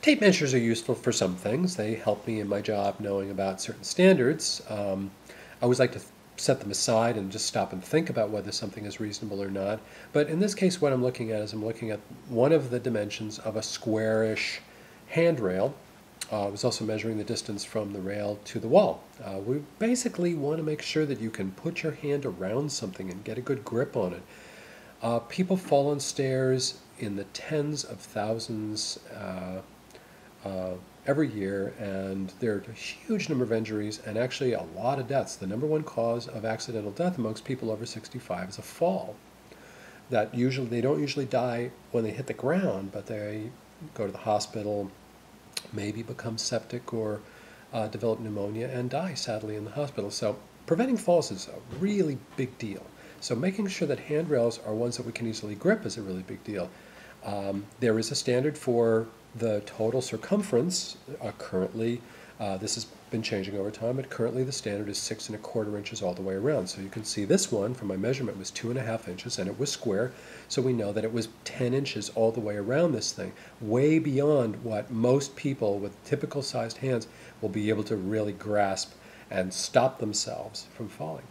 Tape measures are useful for some things. They help me in my job knowing about certain standards. I always like to set them aside and just stop and think about whether something is reasonable or not. But in this case, what I'm looking at is I'm looking at one of the dimensions of a squarish handrail. I was also measuring the distance from the rail to the wall. We basically want to make sure that you can put your hand around something and get a good grip on it. People fall on stairs in the tens of thousands every year, and there are a huge number of injuries and actually a lot of deaths. The number one cause of accidental death amongst people over 65 is a fall. That usually they don't usually die when they hit the ground, but they go to the hospital, maybe become septic or develop pneumonia and die sadly in the hospital. So preventing falls is a really big deal. So making sure that handrails are ones that we can easily grip is a really big deal. There is a standard for the total circumference. Currently, this has been changing over time, but currently the standard is 6¼ inches all the way around. So you can see this one from my measurement was 2½ inches, and it was square. So we know that it was 10 inches all the way around this thing, way beyond what most people with typical sized hands will be able to really grasp and stop themselves from falling.